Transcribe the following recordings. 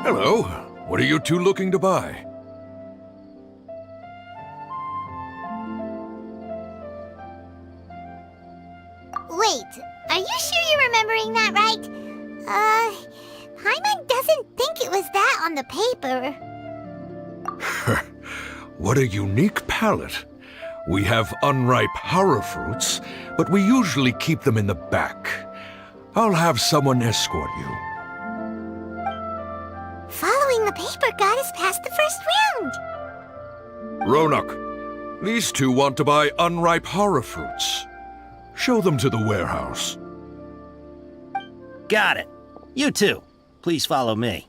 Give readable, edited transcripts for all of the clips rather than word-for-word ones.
Hello. What are you two looking to buy? Wait, are you sure you're remembering that right? Pаймon doesn't think it was that on the paper. What a unique palate. We have unripe horror fruits, but we usually keep them in the back. I'll have someone escort you. Following the paper got us past the first round. Ronak, these two want to buy unripe horror fruits. Show them to the warehouse. Got it. You two, please follow me.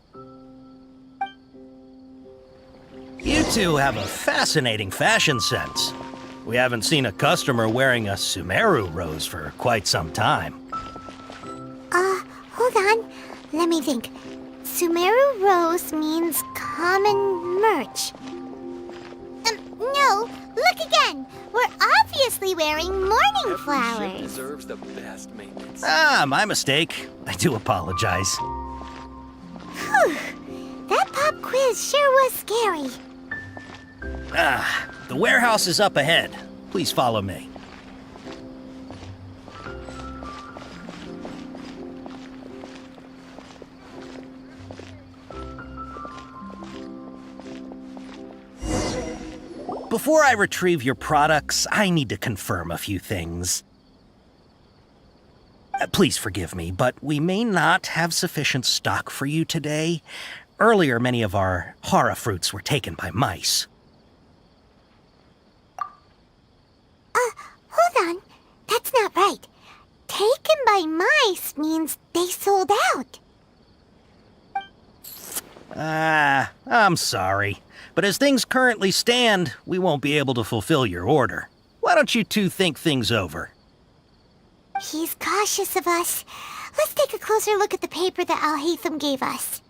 You two have a fascinating fashion sense. We haven't seen a customer wearing a Sumeru rose for quite some time. Hold on. Let me think. Sumeru rose means common merch. No, look again. We're obviously wearing morning flowers. Deserves the best maintenance. Ah, my mistake. I do apologize. Whew. That pop quiz sure was scary. The warehouse is up ahead. Please follow me. Before I retrieve your products, I need to confirm a few things. Please forgive me, but we may not have sufficient stock for you today. Earlier, many of our hara fruits were taken by mice. Hold on. That's not right. Taken by mice means they sold out. I'm sorry. But as things currently stand, we won't be able to fulfill your order. Why don't you two think things over? He's cautious of us. Let's take a closer look at the paper that Al-Haytham gave us.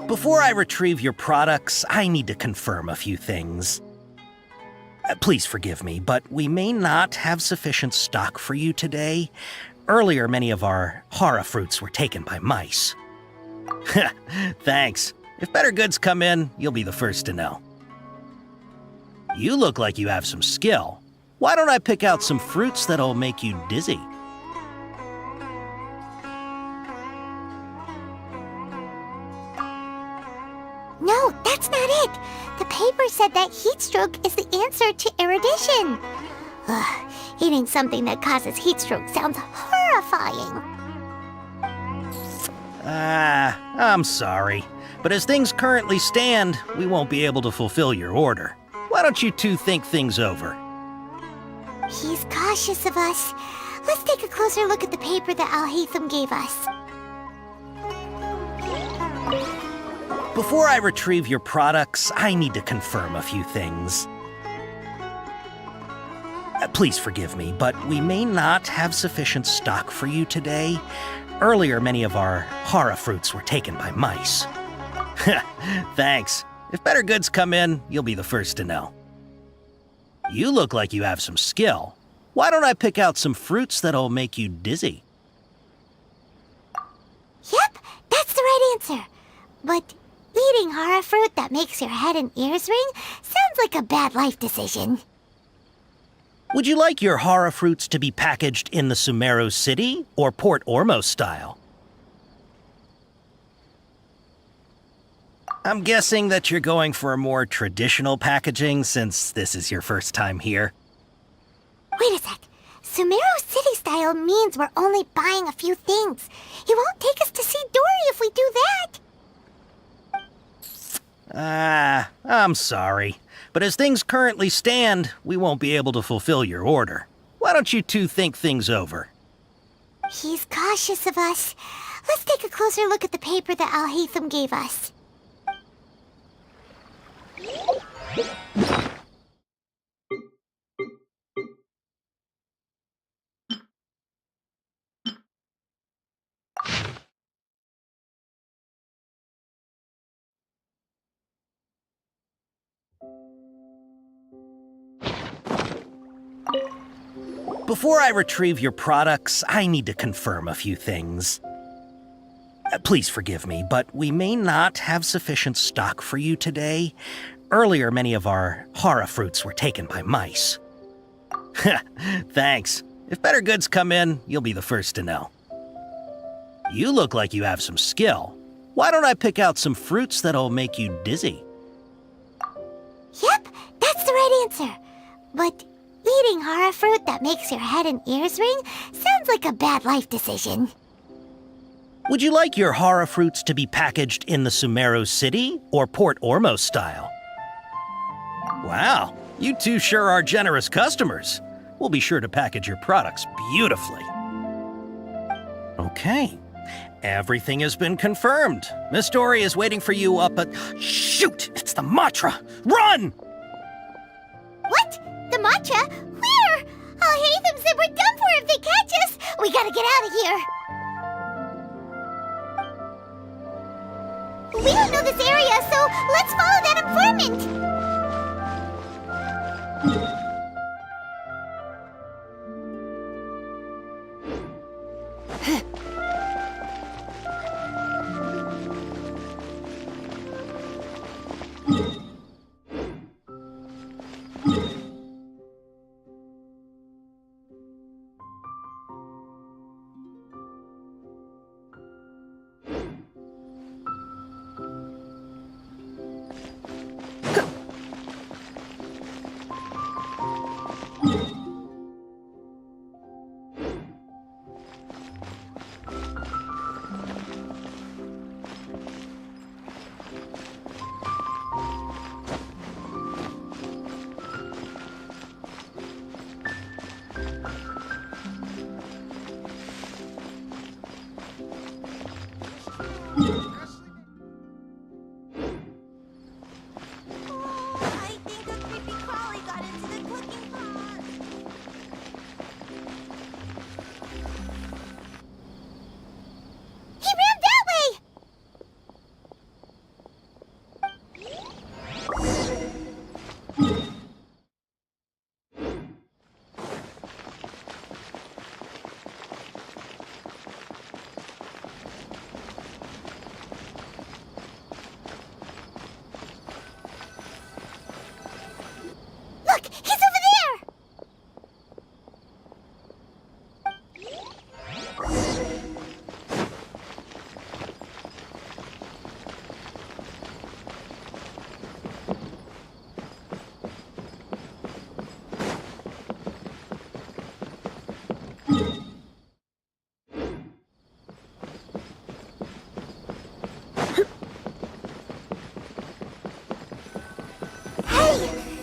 Before I retrieve your products, I need to confirm a few things. Please forgive me, but we may not have sufficient stock for you today. Earlier, many of our hara fruits were taken by mice. Thanks. If better goods come in, you'll be the first to know. You look like you have some skill. Why don't I pick out some fruits that'll make you dizzy? No, that's not it. The paper said that heat stroke is the answer to erudition. Ugh, eating something that causes heat stroke sounds horrifying. I'm sorry. But as things currently stand, we won't be able to fulfill your order. Why don't you two think things over? He's cautious of us. Let's take a closer look at the paper that Al-Haytham gave us. Before I retrieve your products, I need to confirm a few things. Please forgive me, but we may not have sufficient stock for you today. Earlier, many of our hara fruits were taken by mice. Thanks. If better goods come in, you'll be the first to know. You look like you have some skill. Why don't I pick out some fruits that'll make you dizzy? Yep, that's the right answer. But eating hara fruit that makes your head and ears ring sounds like a bad life decision. Would you like your hara fruits to be packaged in the Sumeru City or Port Ormos style? I'm guessing that you're going for a more traditional packaging since this is your first time here. Wait a sec. Sumeru City style means we're only buying a few things. He won't take us to see Dori if we do that. I'm sorry. But as things currently stand, we won't be able to fulfill your order. Why don't you two think things over? He's cautious of us. Let's take a closer look at the paper that Al-Haytham gave us. Before I retrieve your products, I need to confirm a few things. Please forgive me, but we may not have sufficient stock for you today. Earlier, many of our horror fruits were taken by mice. Thanks. If better goods come in, you'll be the first to know. You look like you have some skill. Why don't I pick out some fruits that'll make you dizzy? Yep, that's the right answer. But eating horror fruit that makes your head and ears ring sounds like a bad life decision. Would you like your horror fruits to be packaged in the Sumeru City or Port Ormos style? Wow, you two sure are generous customers. We'll be sure to package your products beautifully. Okay, everything has been confirmed. Miss Dori is waiting for you up at... Shoot! It's the Matra! Run! What? The matcha? Where? Al-Hайтаму said we're done for if they catch us. We gotta get out of here. We don't know this area, so let's follow that informant.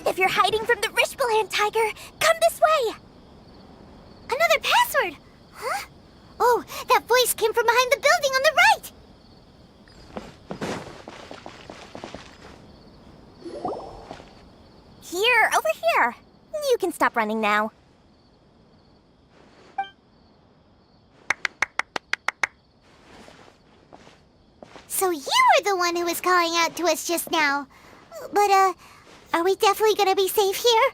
If you're hiding from the Rishbaland tiger, come this way! Another password! Huh? Oh, that voice came from behind the building on the right! Here, over here. You can stop running now. So you were the one who was calling out to us just now. But, are we definitely gonna be safe here?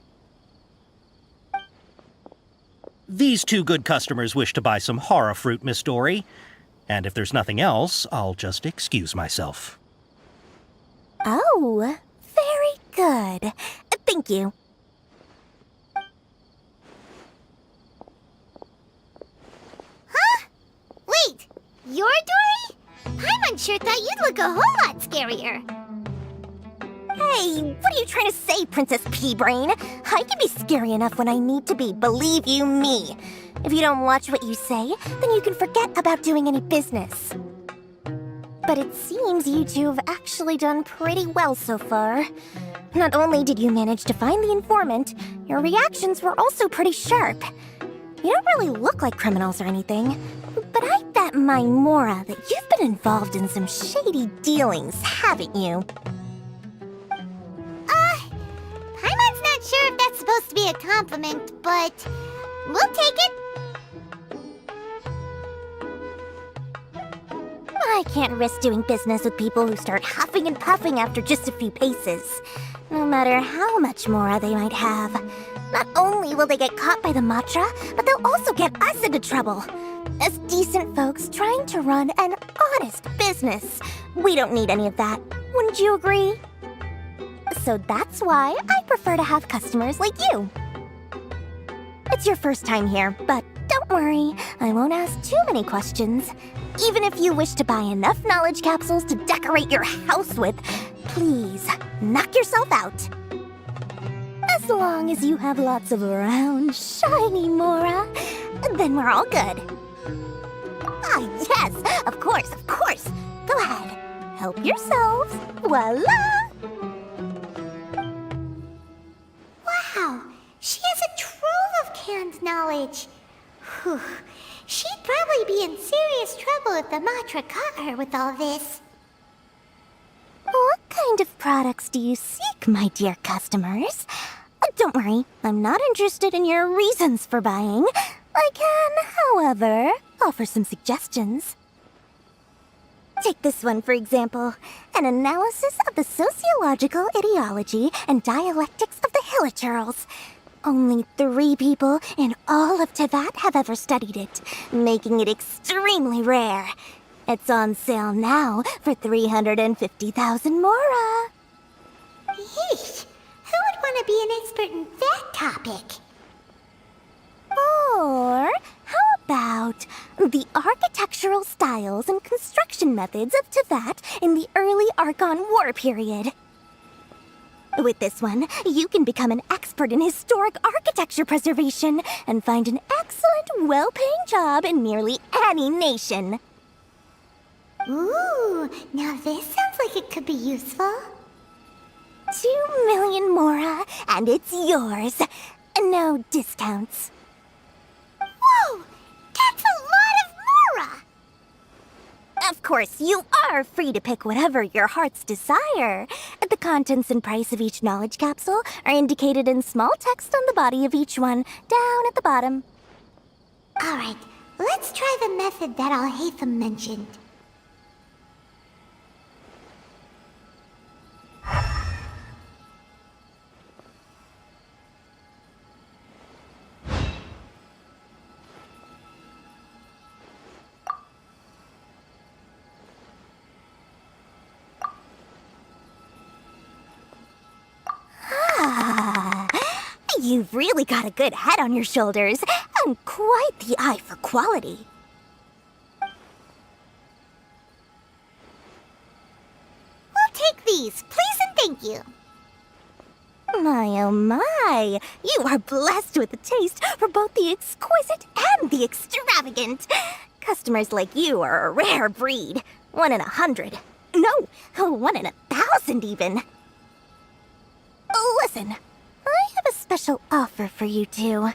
These two good customers wish to buy some horror fruit, Miss Dori. And if there's nothing else, I'll just excuse myself. Oh, very good. Thank you. Huh? Wait, you're Dori? Pаймon sure thought you'd look a whole lot scarier. Hey, what are you trying to say, Princess Pea-Brain? I can be scary enough when I need to be, believe you me. If you don't watch what you say, then you can forget about doing any business. But it seems you two have actually done pretty well so far. Not only did you manage to find the informant, your reactions were also pretty sharp. You don't really look like criminals or anything, but I bet my Mora that you've been involved in some shady dealings, haven't you? Paimon's not sure if that's supposed to be a compliment, but we'll take it. I can't risk doing business with people who start huffing and puffing after just a few paces. no matter how much Mora they might have. Not only will they get caught by the Matra, but they'll also get us into trouble. As decent folks trying to run an honest business, we don't need any of that. Wouldn't you agree? So that's why I prefer to have customers like you. It's your first time here, but don't worry, I won't ask too many questions. Even if you wish to buy enough knowledge capsules to decorate your house with, please, knock yourself out. As long as you have lots of round, shiny Mora, then we're all good. Ah, yes, of course, of course. Go ahead, help yourselves. Voila! Wow, she has a trove of canned knowledge. Whew. She'd probably be in serious trouble if the Matra caught her with all this. What kind of products do you seek, my dear customers? Don't worry, I'm not interested in your reasons for buying. I can, however, offer some suggestions. Take this one, for example. An analysis of the sociological ideology and dialectics of the Hilichurls. Only 3 people in all of Teyvat have ever studied it, making it extremely rare. It's on sale now for 350,000 Mora. Yeesh! Who would want to be an expert in that topic? Or how about the architectural styles and construction methods of Teyvat in the early Archon War period? With this one, you can become an expert in historic architecture preservation and find an excellent, well-paying job in nearly any nation. Ooh, now this sounds like it could be useful. 2 million Mora, and it's yours. No discounts. Whoa! That's a lot of Mora! Of course, you are free to pick whatever your heart's desire. The contents and price of each knowledge capsule are indicated in small text on the body of each one, down at the bottom. Alright, let's try the method that Al-Haytham mentioned. You've really got a good head on your shoulders, and quite the eye for quality. We'll take these, please and thank you. My oh my, you are blessed with a taste for both the exquisite and the extravagant. Customers like you are a rare breed. 1 in 100. No, 1 in 1,000 even. Listen. I have a special offer for you two.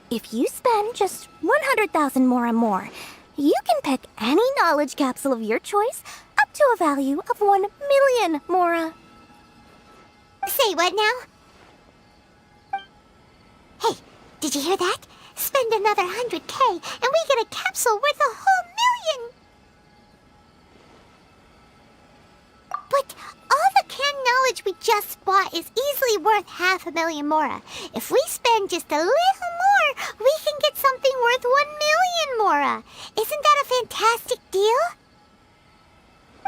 If you spend just 100,000 more, you can pick any knowledge capsule of your choice up to a value of 1 million Mora. Say what now? Hey, did you hear that? Spend another 100K and we get a capsule worth a whole million! But all the canned knowledge we just bought is easily worth 500,000 Mora. If we spend just a little more, we can get something worth 1 million Mora. Isn't that a fantastic deal?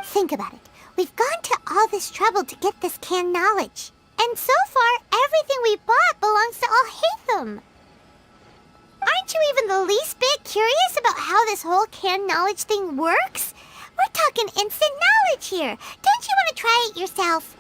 Think about it. We've gone to all this trouble to get this canned knowledge. And so far, everything we bought belongs to Al-Haytham. Aren't you even the least bit curious about how this whole canned knowledge thing works? We're talking instant knowledge here. Don't you want to try it yourself?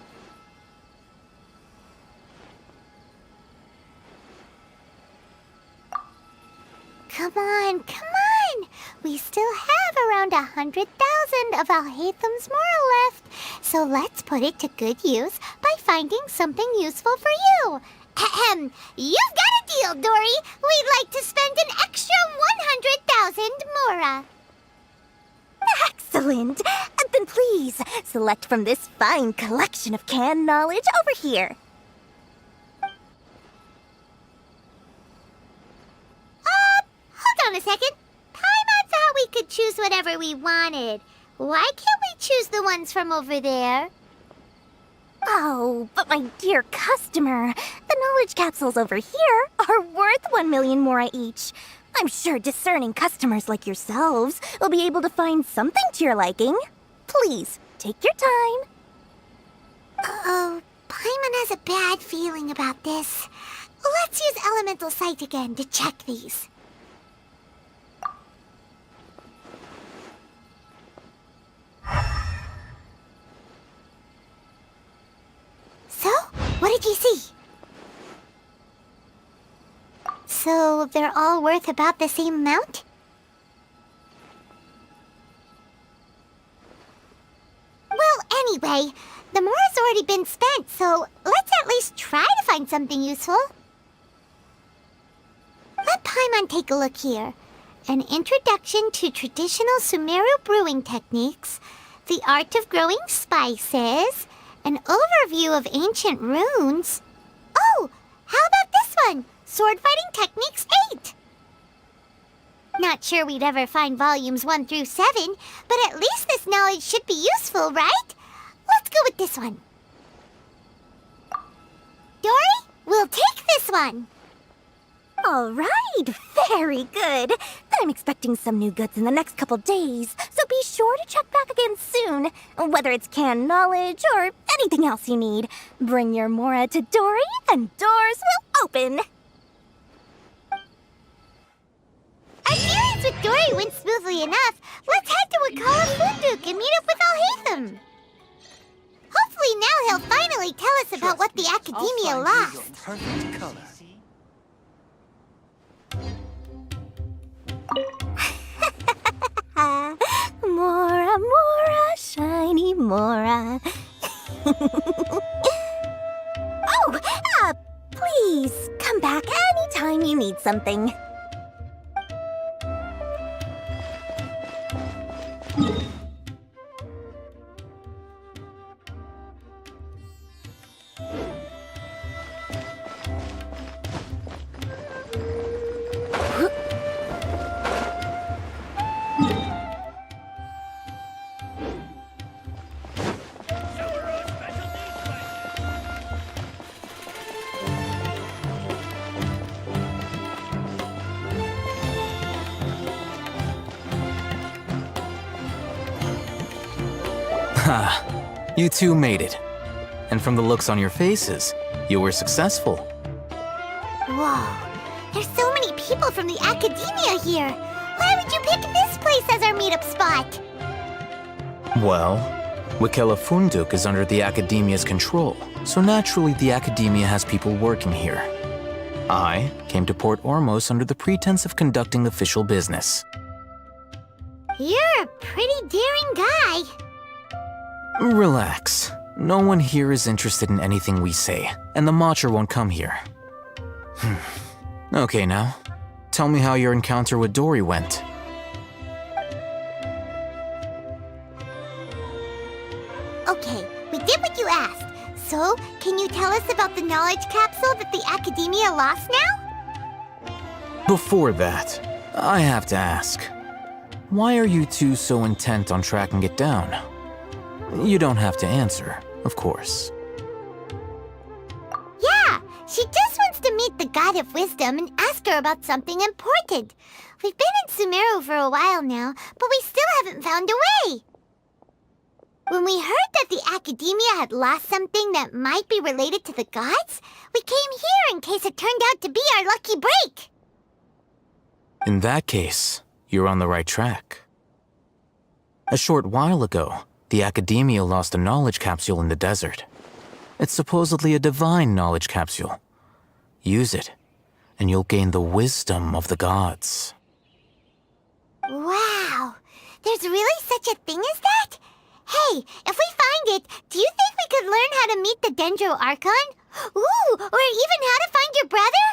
Come on, come on! We still have around 100,000 of Al-Haytham's Mora left. So let's put it to good use by finding something useful for you. Ahem. You've got a deal, Dori. We'd like to spend an extra 100,000 Mora. Excellent! Then please, select from this fine collection of canned knowledge over here. Hold on a second. Paimon thought we could choose whatever we wanted. Why can't we choose the ones from over there? Oh, but my dear customer, the knowledge capsules over here are worth 1 million mora each. I'm sure discerning customers like yourselves will be able to find something to your liking. Please, take your time. Uh-oh, Pаймon has a bad feeling about this. Let's use Elemental Sight again to check these. So, what did you see? So, they're all worth about the same amount? Well, anyway, the mora's already been spent, so let's at least try to find something useful. Let Pаймon take a look here. An introduction to traditional Sumeru brewing techniques, the art of growing spices, an overview of ancient runes. Oh, how about this one? Sword Fighting Techniques 8. Not sure we'd ever find volumes 1 through 7, but at least this knowledge should be useful, right? Let's go with this one. Dori, we'll take this one. All right, very good. I'm expecting some new goods in the next couple days, so be sure to check back again soon. Whether it's canned knowledge or anything else you need, bring your mora to Dori and doors will open. Our dealings with Dori went smoothly enough. Let's head to Wakala and meet up with Al-Hайтаму. Hopefully now he'll finally tell us about what the Academia lost. Perfect color. Mora, Mora, shiny Mora. Oh, please come back anytime you need something. Ha! You two made it. And from the looks on your faces, you were successful. Whoa, there's so many people from the Academia here. Why would you pick this place as our meetup spot? Well, Wakala is under the Academia's control, so naturally the Academia has people working here. I came to Port Ormos under the pretense of conducting official business. You're a pretty daring guy. Relax. No one here is interested in anything we say, and the Matcher won't come here. Okay now, tell me how your encounter with Dori went. Okay, we did what you asked. So, can you tell us about the knowledge capsule that the Academia lost now? Before that, I have to ask, why are you two so intent on tracking it down? You don't have to answer, of course. Yeah, she just wants to meet the God of Wisdom and ask her about something important. We've been in Sumeru for a while now, but we still haven't found a way. When we heard that the Academia had lost something that might be related to the gods, we came here in case it turned out to be our lucky break. In that case, you're on the right track. A short while ago, the Academia lost a knowledge capsule in the desert. It's supposedly a divine knowledge capsule. Use it, and you'll gain the wisdom of the gods. Wow, there's really such a thing as that? Hey, if we find it, do you think we could learn how to meet the Dendro Archon? Ooh, or even how to find your brother?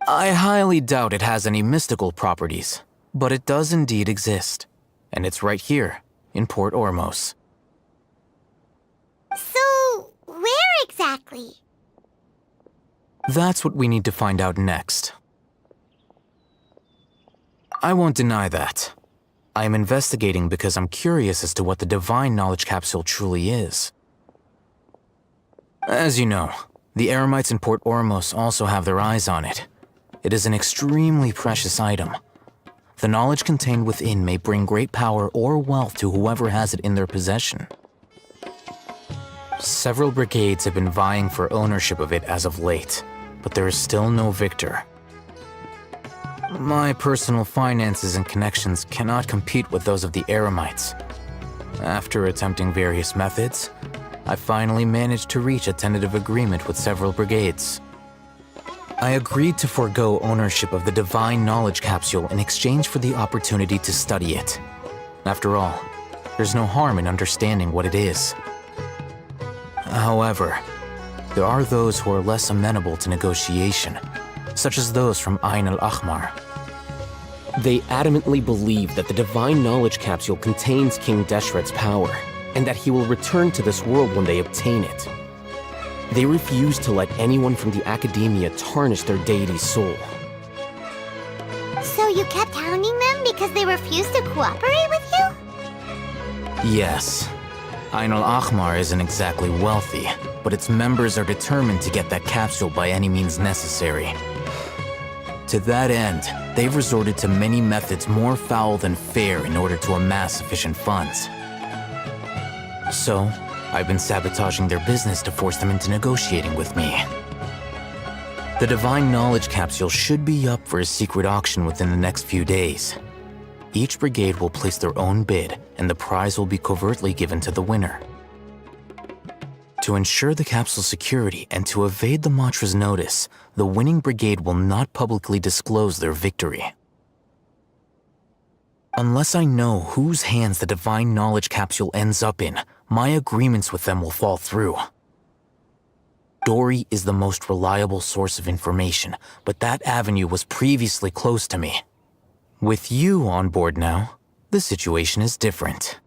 I highly doubt it has any mystical properties, but it does indeed exist. And it's right here, in Port Ormos. So, where exactly? That's what we need to find out next. I won't deny that. I am investigating because I'm curious as to what the divine knowledge capsule truly is. As you know, the Eremites in Port Ormos also have their eyes on it. It is an extremely precious item. The knowledge contained within may bring great power or wealth to whoever has it in their possession. Several brigades have been vying for ownership of it as of late, but there is still no victor. My personal finances and connections cannot compete with those of the Eremites. After attempting various methods, I finally managed to reach a tentative agreement with several brigades. I agreed to forego ownership of the divine knowledge capsule in exchange for the opportunity to study it. After all, there's no harm in understanding what it is. However, there are those who are less amenable to negotiation, such as those from Ain al-Ahmar. They adamantly believe that the divine knowledge capsule contains King Deshret's power, and that he will return to this world when they obtain it. They refuse to let anyone from the academia tarnish their deity's soul. So you kept hounding them because they refused to cooperate with you? Yes. Ain al-Ahmar isn't exactly wealthy, but its members are determined to get that capsule by any means necessary. To that end, they've resorted to many methods more foul than fair in order to amass sufficient funds. So, I've been sabotaging their business to force them into negotiating with me. The divine knowledge capsule should be up for a secret auction within the next few days. Each brigade will place their own bid, and the prize will be covertly given to the winner. To ensure the capsule's security and to evade the Matra's notice, the winning brigade will not publicly disclose their victory. Unless I know whose hands the divine knowledge capsule ends up in, my agreements with them will fall through. Dori is the most reliable source of information, but that avenue was previously closed to me. With you on board now, the situation is different.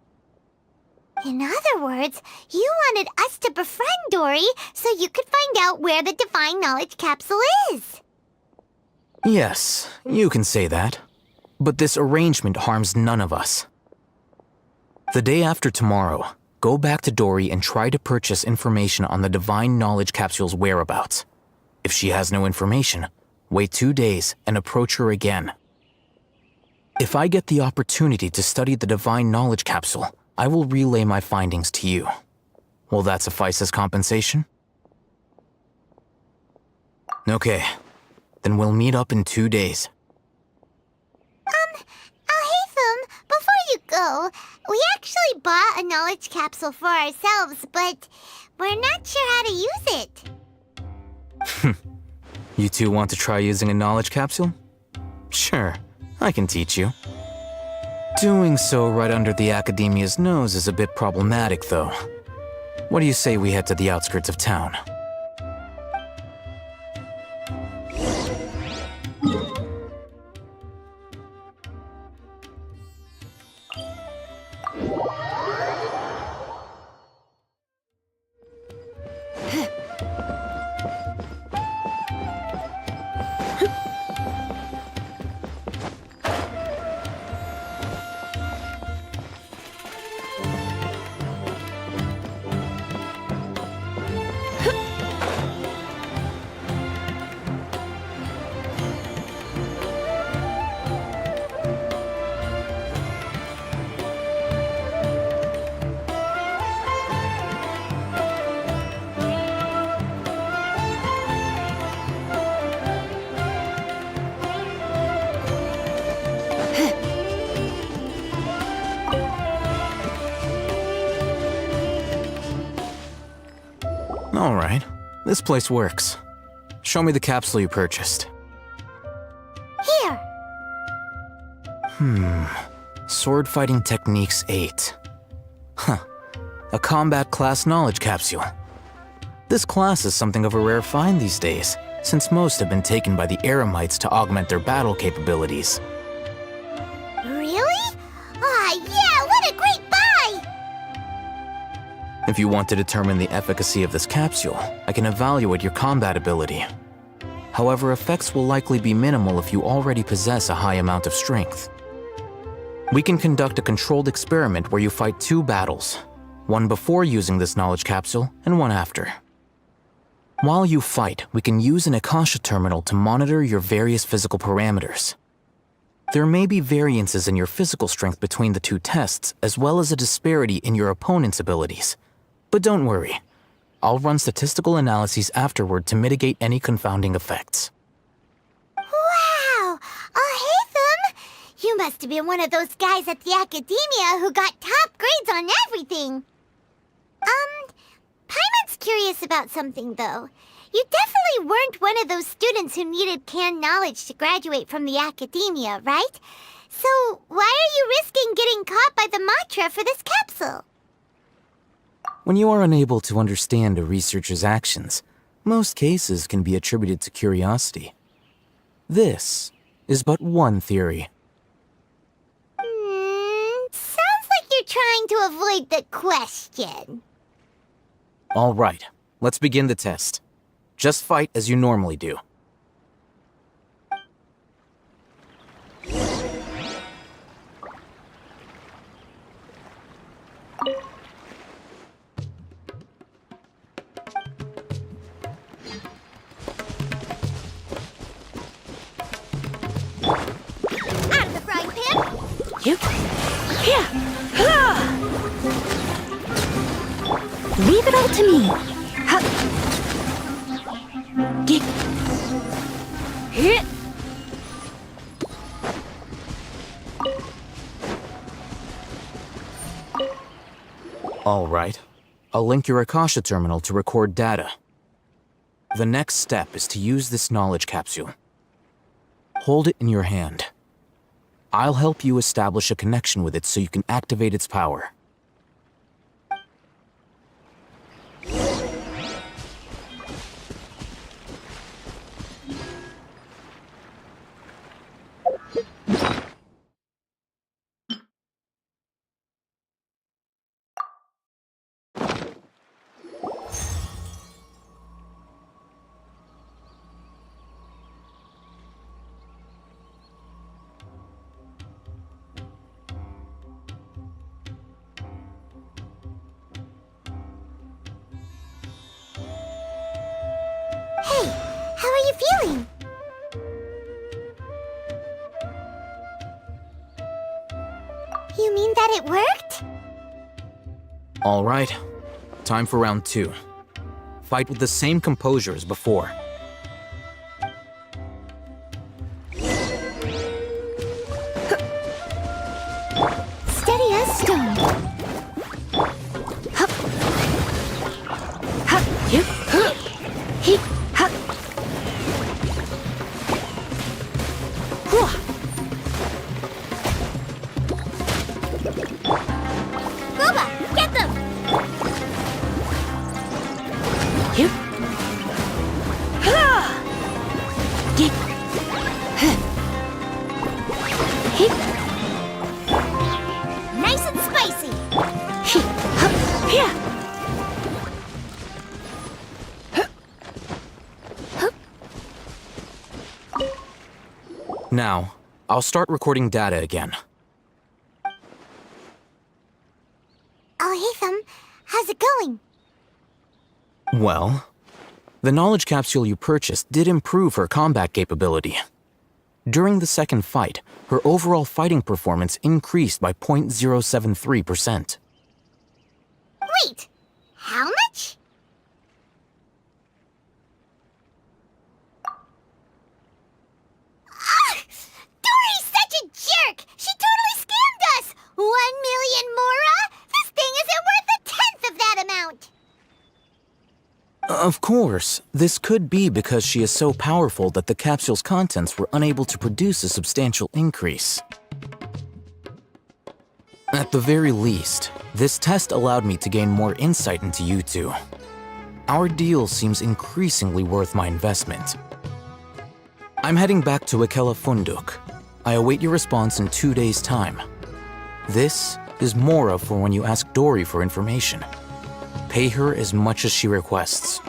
In other words, you wanted us to befriend Dori so you could find out where the divine knowledge capsule is. Yes, you can say that. But this arrangement harms none of us. The day after tomorrow, go back to Dori and try to purchase information on the divine knowledge capsule's whereabouts. If she has no information, wait 2 days and approach her again. If I get the opportunity to study the divine knowledge capsule, I will relay my findings to you. Will that suffice as compensation? Okay, then we'll meet up in 2 days. Al-Haytham, before you go, we actually bought a knowledge capsule for ourselves, but we're not sure how to use it. You two want to try using a knowledge capsule? Sure, I can teach you. Doing so right under the Academia's nose is a bit problematic, though. What do you say we head to the outskirts of town? All right, this place works. Show me the capsule you purchased. Here. Sword Fighting Techniques 8. Huh. A combat class knowledge capsule. This class is something of a rare find these days, since most have been taken by the Eremites to augment their battle capabilities. Really? Ah, yeah, what a great buy! If you want to determine the efficacy of this capsule, I can evaluate your combat ability. However, effects will likely be minimal if you already possess a high amount of strength. We can conduct a controlled experiment where you fight 2 battles, one before using this knowledge capsule and one after. While you fight, we can use an Akasha terminal to monitor your various physical parameters. There may be variances in your physical strength between the two tests, as well as a disparity in your opponent's abilities. But don't worry. I'll run statistical analyses afterward to mitigate any confounding effects. Wow! Al-Haytham! You must have been one of those guys at the academia who got top grades on everything. Paimon's curious about something, though. You definitely weren't one of those students who needed canned knowledge to graduate from the academia, right? So why are you risking getting caught by the mantra for this capsule? When you are unable to understand a researcher's actions, most cases can be attributed to curiosity. This is but one theory. Sounds like you're trying to avoid the question. All right, let's begin the test. Just fight as you normally do. Out of the frying pan! Yep. Yeah. Leave it all to me. Ha. Get. Hit. All right. I'll link your Akasha terminal to record data. The next step is to use this knowledge capsule. Hold it in your hand. I'll help you establish a connection with it so you can activate its power. Hey, how are you feeling? You mean that it worked? All right. Time for round 2. Fight with the same composure as before. Steady as stone. Hup. Hup. Yep. He. Hup. Whoa. Boba, get them! Yep. Ha. Get. Huh. Hip. Nice and spicy! He. Hup. Yeah. Now, I'll start recording data again. Al-Haytham, how's it going? Well, the knowledge capsule you purchased did improve her combat capability. During the second fight, her overall fighting performance increased by 0.073%. Wait, how much? Dori's such a jerk! She totally scammed us! 1 million mora? This thing isn't worth a tenth of that amount! Of course, this could be because she is so powerful that the capsule's contents were unable to produce a substantial increase. At the very least, this test allowed me to gain more insight into you two. Our deal seems increasingly worth my investment. I'm heading back to Ikela Funduk. I await your response in 2 days' time. This is Mora for when you ask Dori for information. Pay her as much as she requests.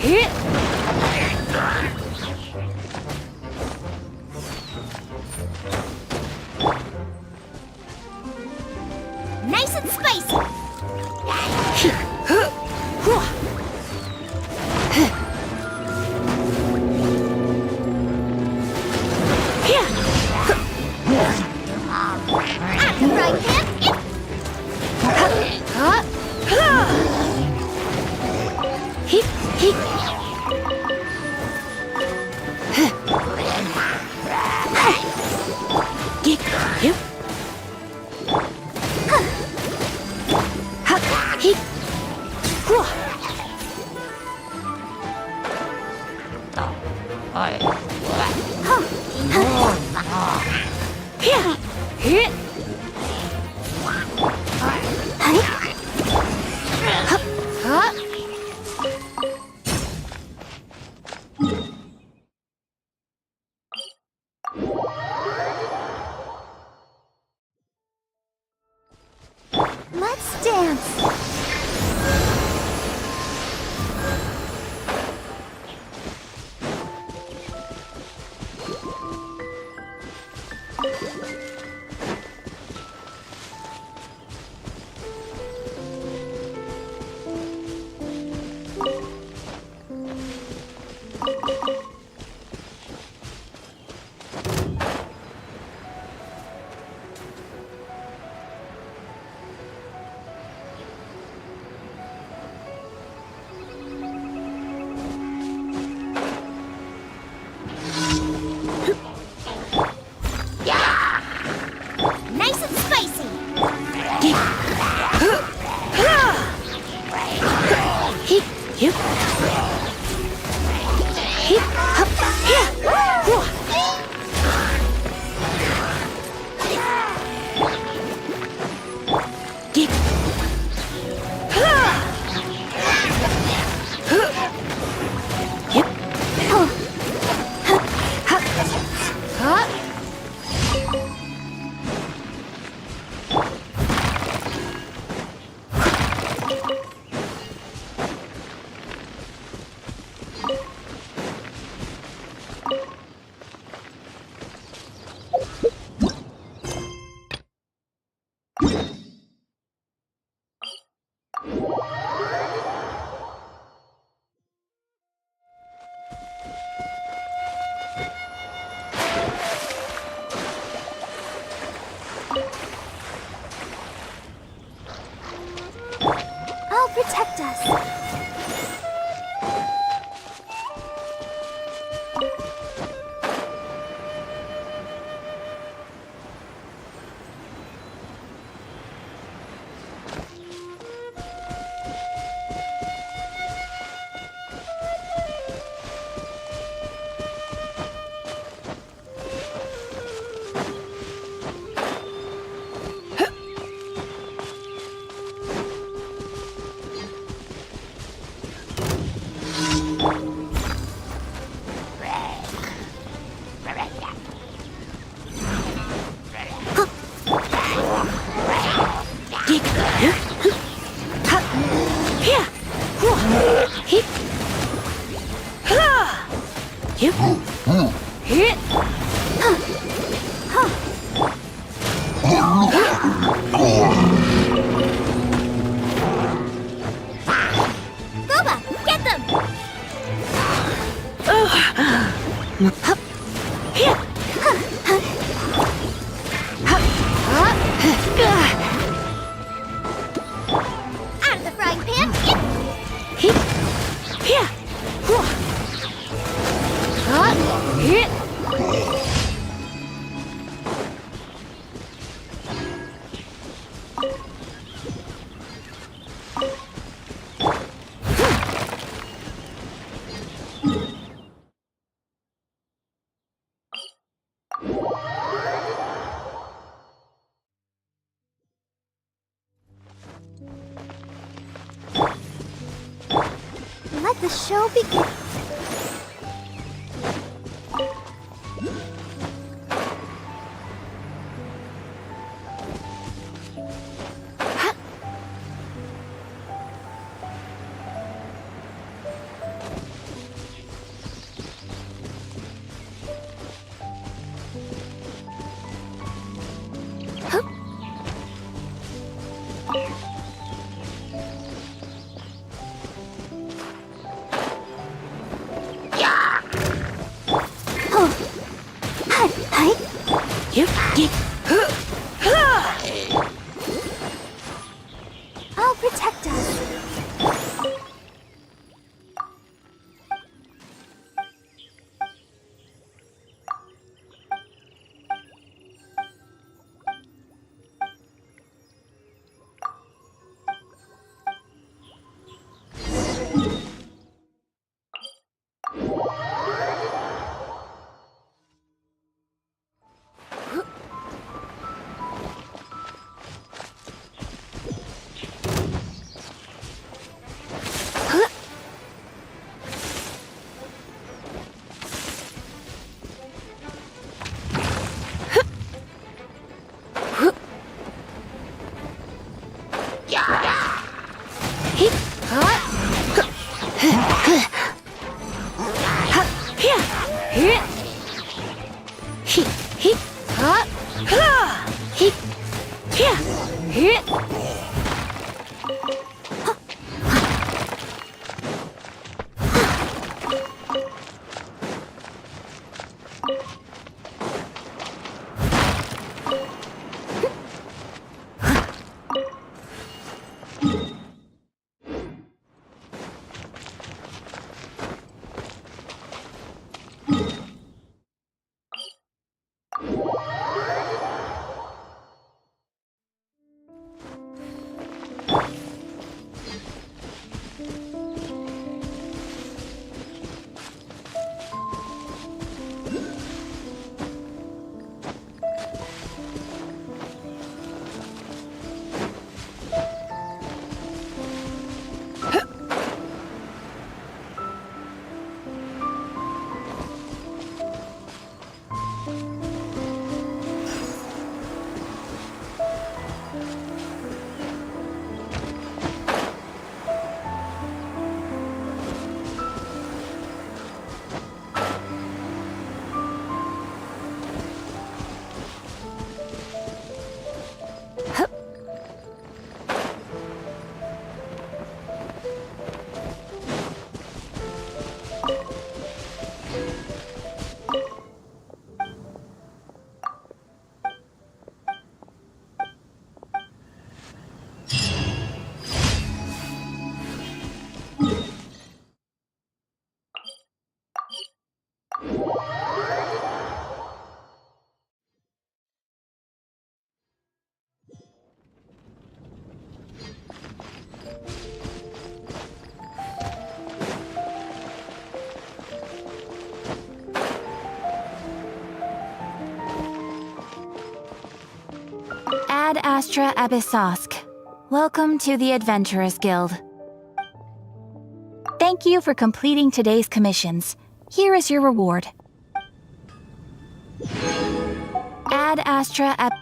Hit. Nice and spicy. At the frying pan. Hit. Hit. Get. Hip. Hit. Hit. Let's dance. Nice and spicy. Hit. Hip. Hip. Hop. Get. Yep. I'll protect us. Boba, get them! Out of the frying pan. Let the show begin. Ad Astra Abyssosk. Welcome to the Adventurers Guild. Thank you for completing today's commissions. Here is your reward. Ad Astra Ab...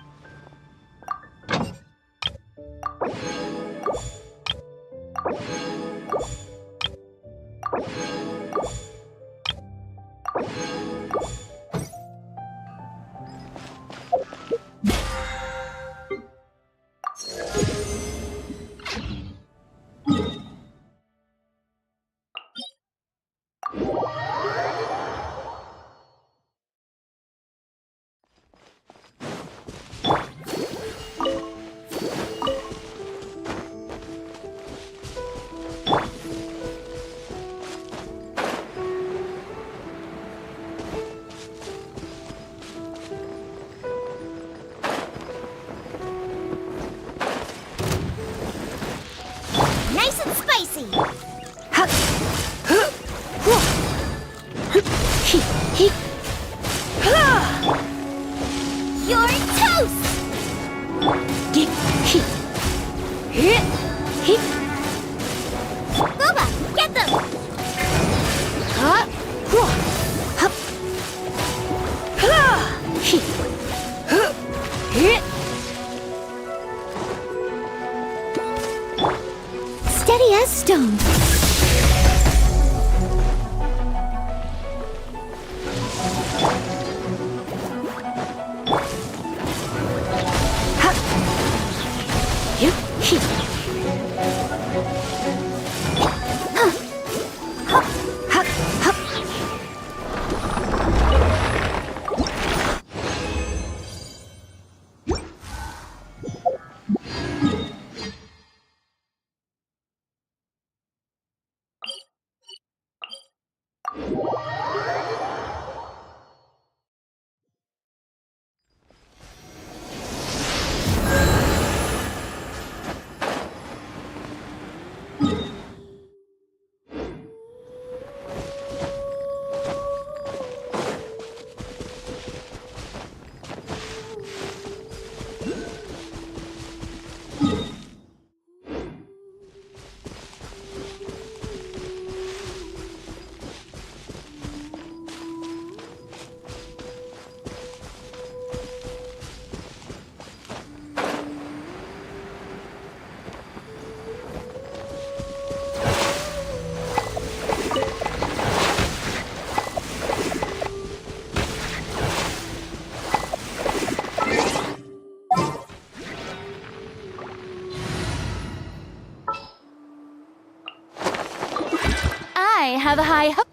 have high hopes.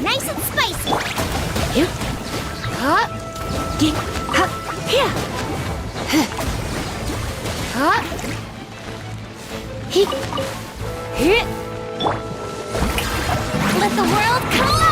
Nice and spicy. Let the world collide.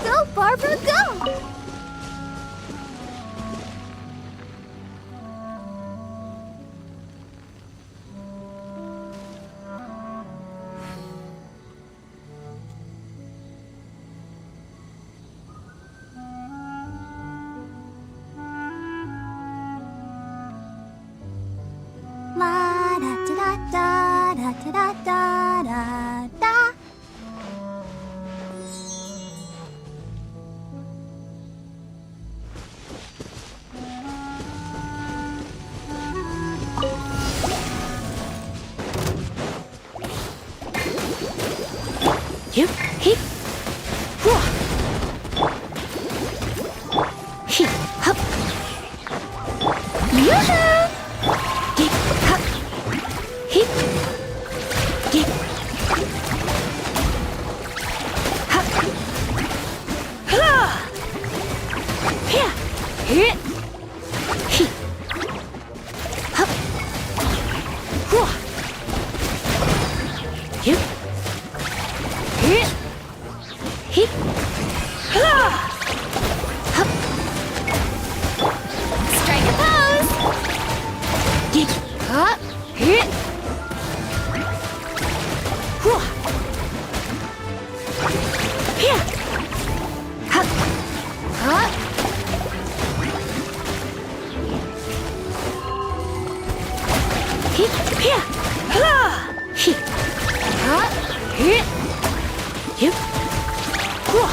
Go, Barbara, go! La da da da da da da da da. Hip, hip, whoa. Hip, hop. Yoo-hoo! Hip, hop. Hip, hip, hop. Ha! Here, here. Hip, hop. Whoa. Hip. Hip, hip, ha! Hop. Strike a pose. Hip, hop, hip. Whoa. Here. Hop. Hop. Hip, here. Ha! Hip, hop, hip. Hip. Whoa.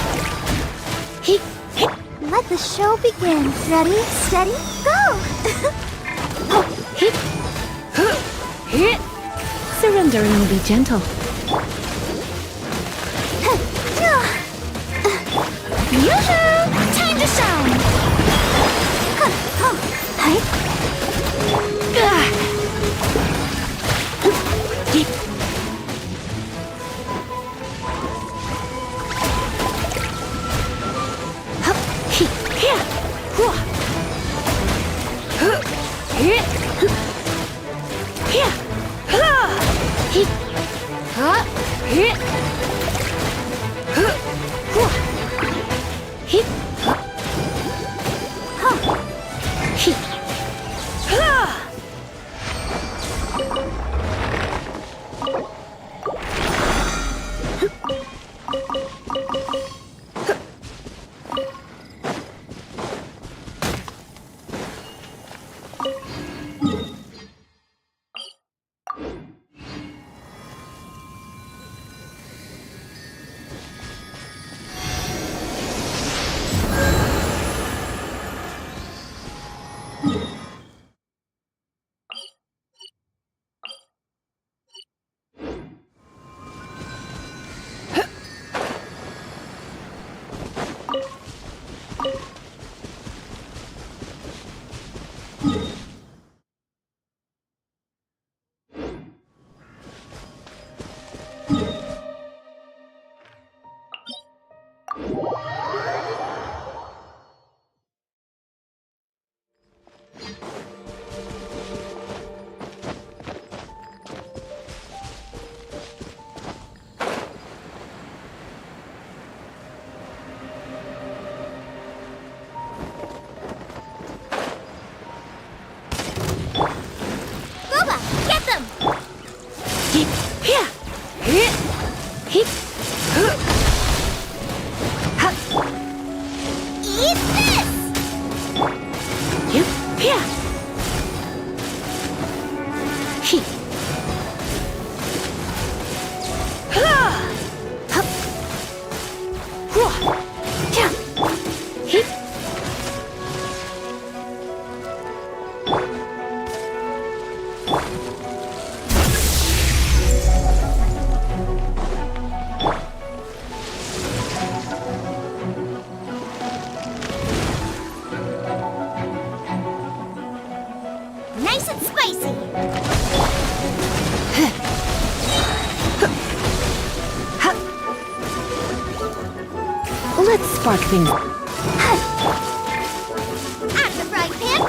Hip, hip. Let the show begin. Ready, steady, go! Hip. Hip. Surrendering will be gentle. Yoo-hoo! Time to shine! Hip. Hop, hip, here, whoa. Here, here, hip, hop, here, whoa. Hip, hop, hip, Get them! Eat this! Nice and spicy! Let's spark things. Out of the frying pan!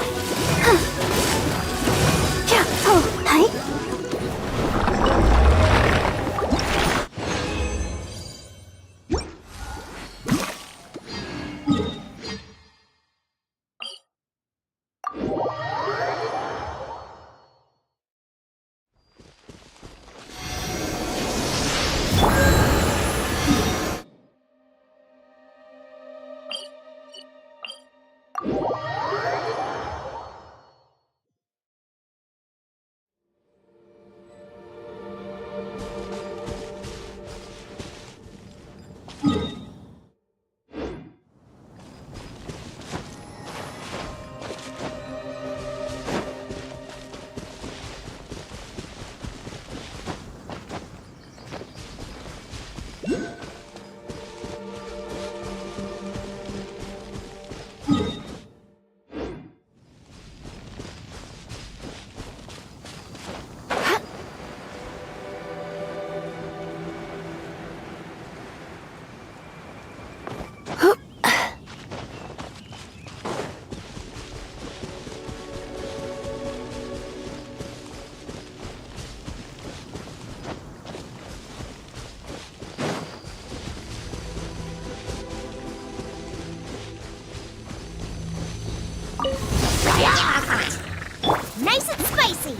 Nice and spicy!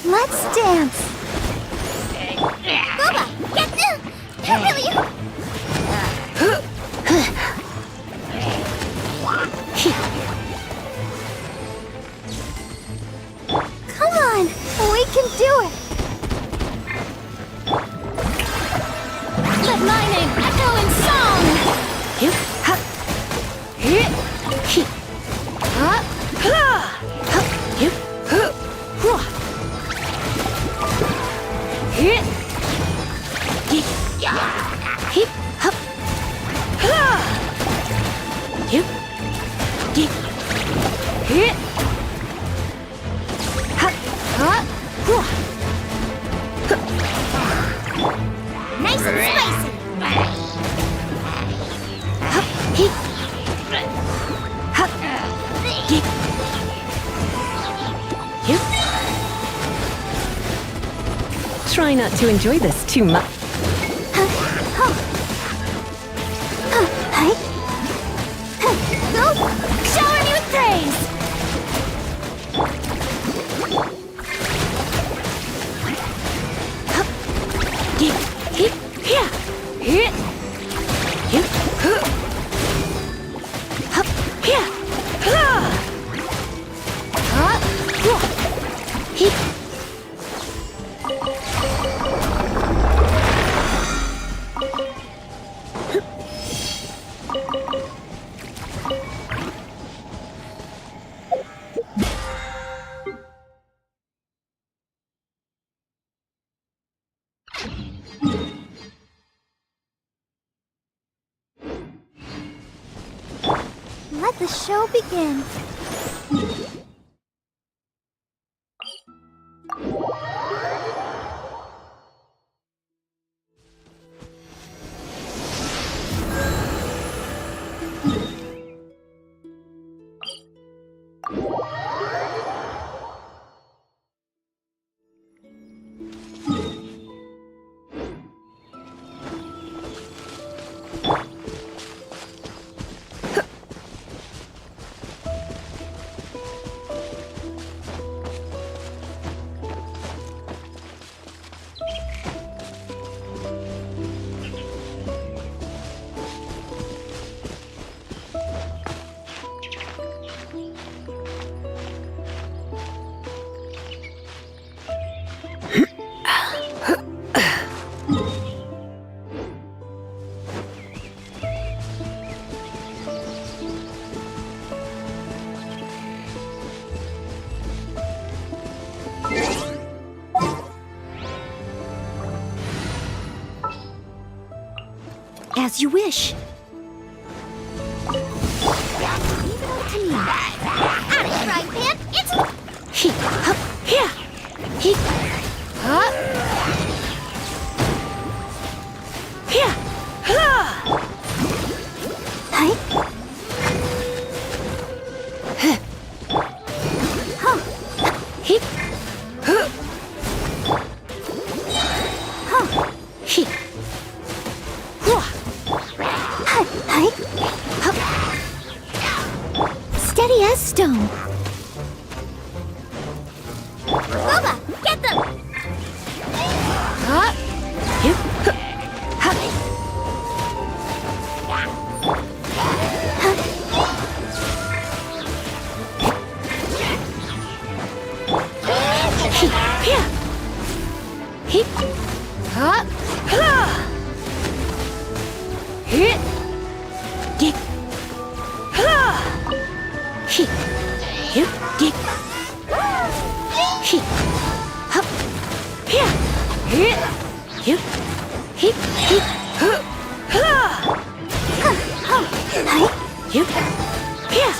Let's dance! Bubba, get really... Come on, we can do it! Let my name echo in song! Nice and spicy! Try not to enjoy this too much. Shower me with praise! Let the show begin. As you wish. Leave it up to me. Out of frying pan, it's... He, hup, here. He, hup. Here. Ha. Hi. Huh. Huh. He. Huh. Huh. He. Steady as stone. Bubba, get them! Huh? Yep. Huh. Here. Hip. Huh? Hit. Dick. He. Hip. Dick. He. Hup. Here. Hit. Hip. Hip. Hip. Huh. Huh. Hi. Hip. Here.